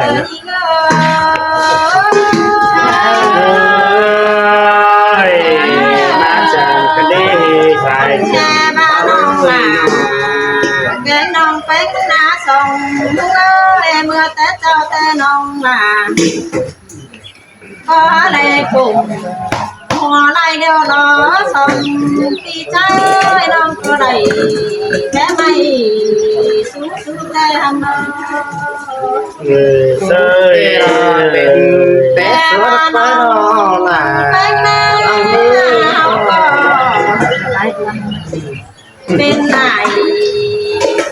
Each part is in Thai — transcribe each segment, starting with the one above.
này nữa má chàng cái đi phải cái nông phết na sông em mưa tết cho tê nông là có này cùng hoa này đều nó sông khi trái nông cửa đầy bé mây xuống xuống tê hầm người rơi té xuống nó là bên này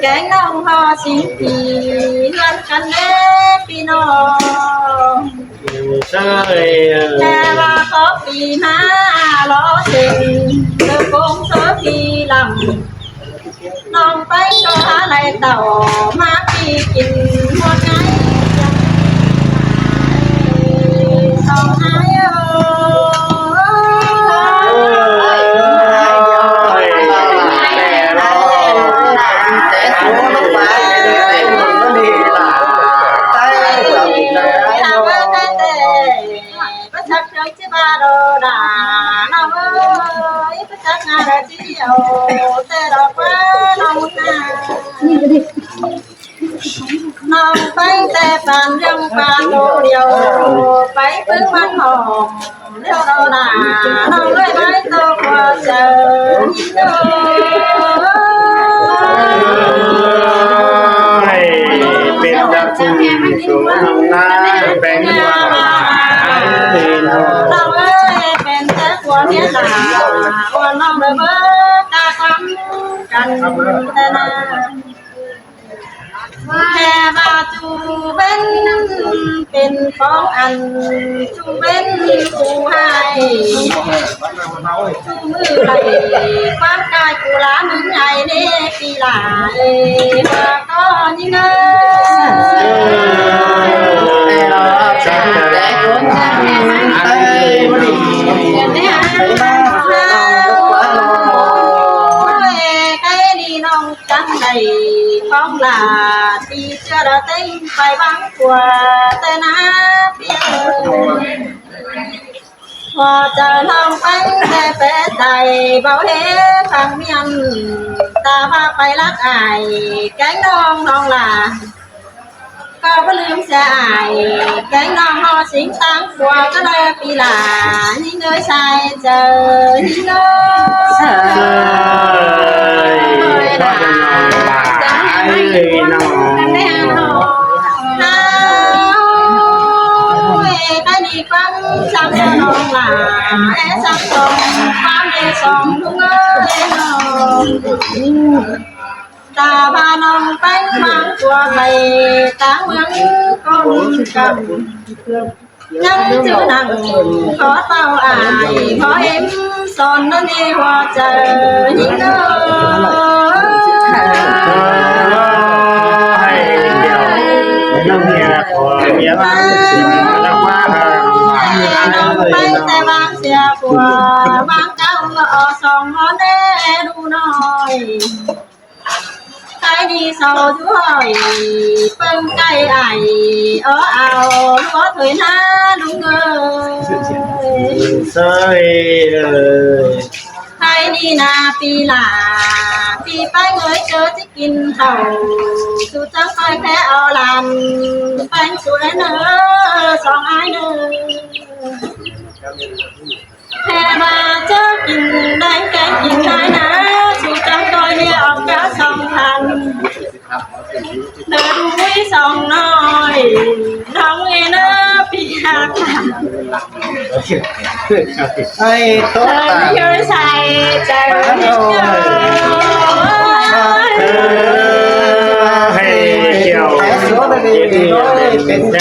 cái nông ho xin thì lần căn ghé pino rơi cha ba có phi má lo xin từ con số khi làm nông bánh có lại tàu má khi kinh một ngày sông ai nông bánh tê bàn rong bàn đồ điều bánh bưng bánh hồng theo đồ đà nông lấy bánh tô qua chờ nhìn biết đã cùng xuống hồng na bánh nông ơi bánh tết của nghĩa là của nông đời bớt ca cắm cần tên hè bà chú bênเป็นของอันchú bên chú hai chúมือไหลความกายกูล้ามึงไงเนี่ยปีหลายก็ยิ่งcái đi nông trắng đầy phong là đi chưa đã tính phải bắn của tên á hoa chờ nông bánh để bé đầy bao hết thằng miền ta ba phải lắc ải cánh non non là có có lương xe ải cánh non ho xính tăng qua cái đây vì là những người sai chờ những người cái đi con sang cho non là em sang sông bám đi sông đúng ơi ta ba non bánh mang của mày ta mướn con cầm nhắn chữ nặng khó tao ai khó em son nó đi hoa chờ những nông nhà của nghĩa là hoa bánh tay băng xe của băng cao ở sông nó đê đu nồi cái đi sau chú hỏi phân cây ải ở ao có thời na đúng rơi hay đi na pi là pi phải người chơi chỉ kinh thầu chú chẳng coi thế ao làm bánh suối nữa xong ai nữa hè bà chớ kinh đánh cái kinh ai nữa chú chẳng coi như ông cá sông thành nở đuôi sông nói nông nghe nó bị hạt ai tốt à chơi say trời hay chiều số đây đi bên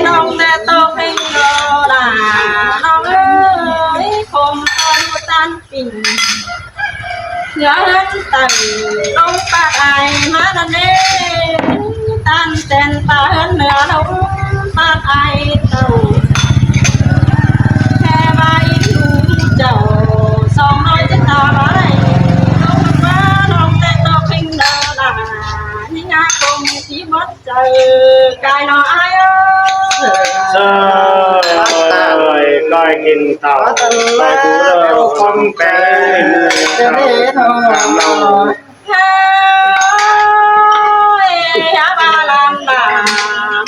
nông ta tô hình là nông ơi không con một tan bình nhớ hết tầng đông bạc ai má đàn đê tan tên ta hơn nữa đâu bạc ai tàu khe bay chầu xong nói chết ta bảo này đông quá đông tên tô hình là những ngã cô ไปจะได้ทำเรา เฮ้ยยาบาลามบา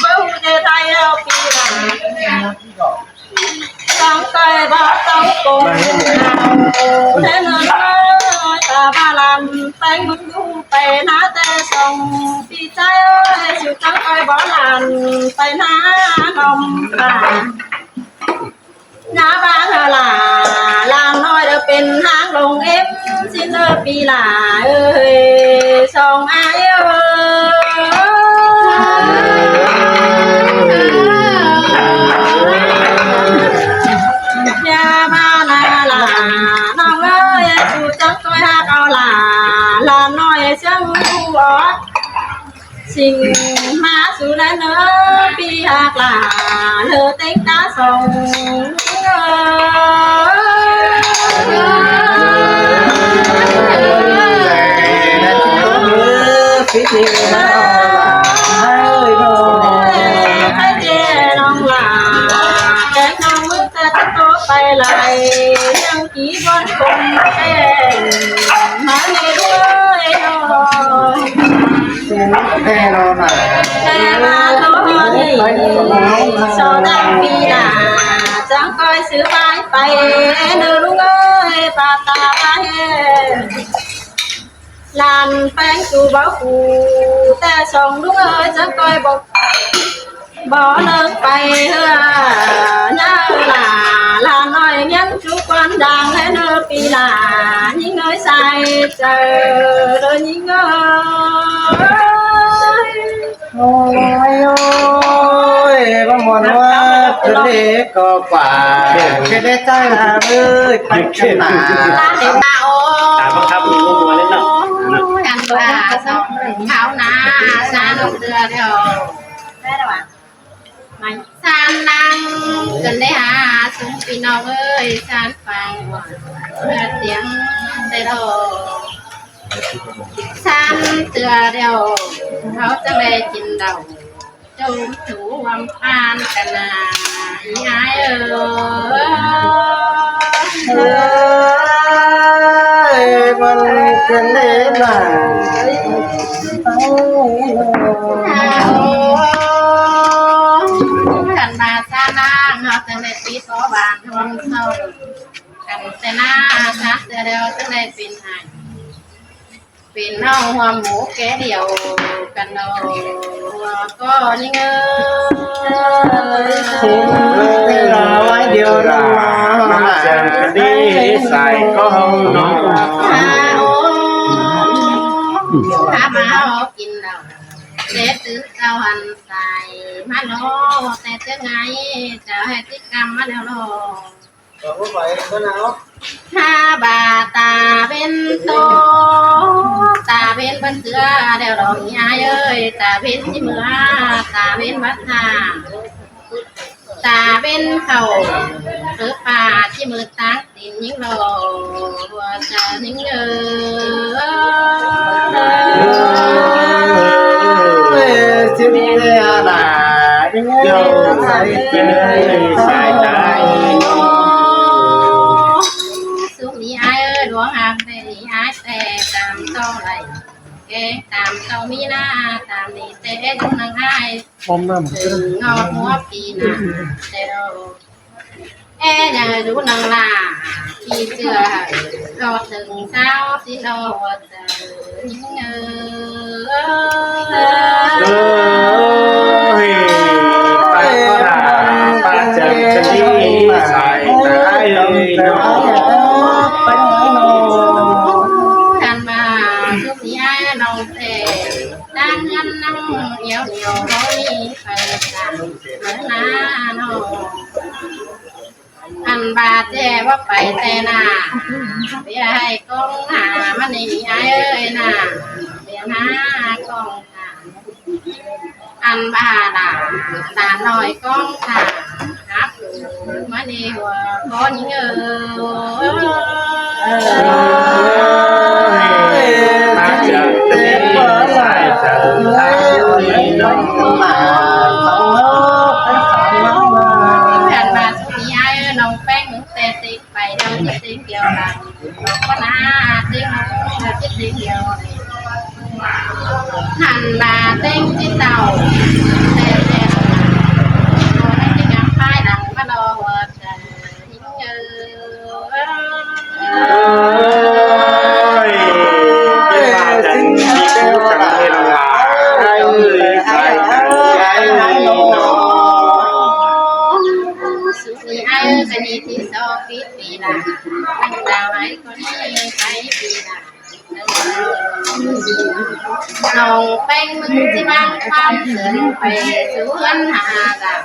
เบื้องเจไทยเอาปีหลังต้องเคยบอกต้องโกงเอาเทนเนอร์ตาบาลามไปมึงดูไปนะแต่ส่งปีใจเอ้ยสุดต้องเคยบอกหลานไปนะนมตาน้าบ้านเธอหล่าลามน้อยเดี๋ยวเป็นหางลงเอฟสิ้นเธอปีหล่าเอ้ยสองอายเอ้ยาบ้านนาหล่าน้องเอ้ยสู่จังตัวหักเอาหล่าลามน้อยเสียงหัวสิ่งมาสู่ได้เนอปีหักหล่าเธอเต็งตาส่งคิดดีนะให้น้องให้เจน้องหล่าแกน้องมือแต่โตไปไหลยังกี่บนคงแก่มาในด้วยน้องแน่นอนนะแต่มาโตนี่สอดังปีหน้าจังคอยซื้อไปไปเดินลุงเอ้ยปาตาไปลานแป้งจูบ่คูแต่ส่องลุงเอ้ยจังคอยบอกบ่เลิกไปเฮือเนื้อหล่าลาน้อยยันจุกวันดังให้เนื้อปีหล่ายิ่งเอ้ยใส่เจอโดยยิ่งเอ้ยโอ้ยโอ้ยบางวันว่าจะเด็กก็กว่าจะได้ใจละเลยไปกันหนาลาเด็กตาโอ้ตามบังคับมีลูกมัวเล่นเนาะ ยันว่าสองเขาหน้าสาลงเรือเดียวได้แล้วอ่ะสานนั่งจนได้หาสุงพี่น้องเอ้ยสานฟังเมื่อเสียงได้ดอกสานเตือเดียวเขาจะได้กินเดาจมถูวำพานกันนาอีหายมันกันเล่นน่ะกันมาซานาเขาจะได้ปีสอบานทวงเศร้ากันแต่หน้าซักเดียวจะได้เป็นหายเป็นน้องหัวหมูแกเดียวกันเนาะก็ยิ่งเอ้ยรอไว้เดียวรอมาเจอกันดีใส่ก็ห้องน้องถ้ามาเอากินเราเด็ดตื้อเราหันใส่มาโลแต่เจ้าไงจะให้ติดกรรมมาแล้วโลถ้าบาตาเป็นโตตาเป็นบันเสือเดี๋ยวเราหายเอ้ยตาเป็นที่มือตาเป็นวัดทาตาเป็นเข่าหรือป่าที่มือตั้งตินยิ่งรอว่าจะยิ่งจะมีอะไรเดี๋ยวใส่เป็นใส่ใจสุนีไอ้เอ้ยดวงหางแต่นีไอ้แต่ตามเท่าไรแกตามเท่ามีหน้าตามนี้แต่ดูนางไอ้ถึงงอหัวปีน่ะแต่เรายังดูนางลาพี่เชื่อก็ถึงเช้าที่เราจะยิ่งไปก็ได้ป้าจะดีใส่ได้เลยน้องไปน้องกันมาสุขยายน้องเตะดังยันนั่งเหี่ยวเหี่ยวร้อยไปกันเหมือนน้าน้องอันบาเจว่าไปแต่นาเบี้ยให้กองหามันนี่ไอ้เอ้ยน่ะเบี้ยหน้ากองหาอันบาด่าหน่อยกองหาครับมันนี่หัวก้อนเงืมาจะเต็มใส่จะตาน้องมาแผ่นมาสุดนี้ไอ้น้องแป้งแต่ติดไปเดินติดเดียว ก็น่าเต็งจิตเดียวหันมาเต็งจิตเต่าแต่ที่ยังพายหลังมาดอวดยิ่งเยอะเป็นบาจันที่คู่จังเห็นหลายใส่ใจน้องสุขีไอ้กันยี่ที่สองปีละตั้งดาวไอ้คนนี้ไปปีละน้องเป็นมึงที่บ้านความเสื่อมไปสวนหาดาว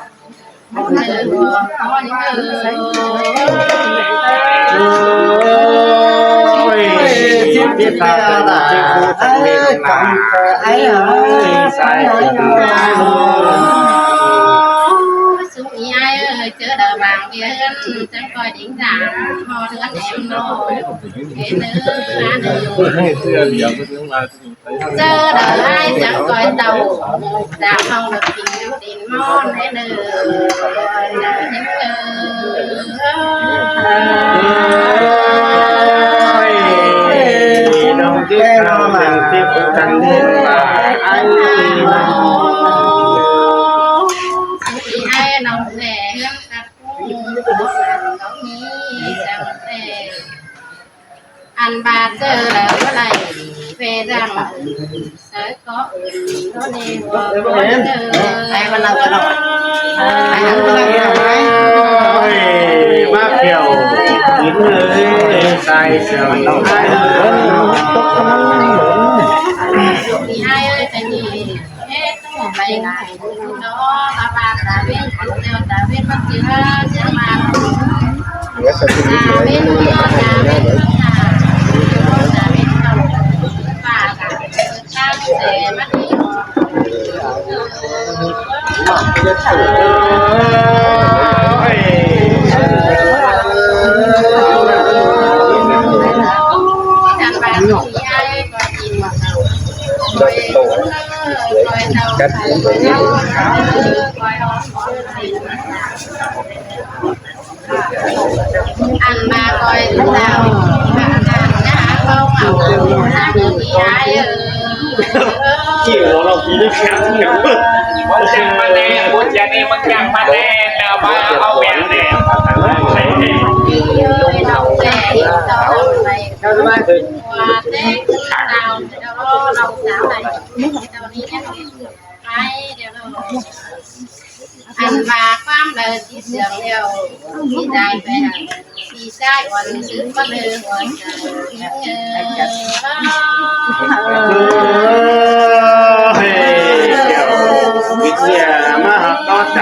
เธอหัวคอยเธอที่ที่ตาที่คู่จังเห็นหลายใส่ใจสุขีไอ้เจอเดาบางเบี้ยจังคอยดิ้งด่างพอเนื้อแหนมโลเห็นเนื้อเนื้อเจอเดาไอ้จังคอยเต่าดาวห้องรถกินดินมอนให้เนื้อเห็นเนื้อน้องที่เราเป็นที่คู่จังเห็นหลายไอ้น้องแหลมกับกุ้งน้องนี้จังแต่อันบาเจอแล้วอะไรเฟรังเสือก็โดนเองเจอไอ้มันเราตลอดไอ้นั่งตลอดไหมมาเกี่ยวหินเลยใส่เสื้อต้องให้มีไอ้แต่นี่เอ๊ะต้องไปไหนเนาะตาบาตาเว้นเจ้าตาเว้นมันเจอเจ้ามาตาเว้นเนาะตาเว้นตาเว้นเราป้ากันตั้งแต่มันนี่อันมาคอยเจ้าบ้านนะเขาเอาน้ำมีไอ้เกี่ยวเราพี่ได้แค่เกี่ยววันจังมาแน่วันจันนี้มันจังมาแน่ดาวมาเอาแหวนแน่ดีเลยน้องแก่ต่อไปว่าเด็กสาวเราสาวไหนเจ้านี้เนี่ยไปเดี๋ยวเราอันมาความเลยที่เสียงเดียวที่ได้ไปที่ใช้วันซื้อมาเลยวันเกี่ยววิทยามาก็ใจ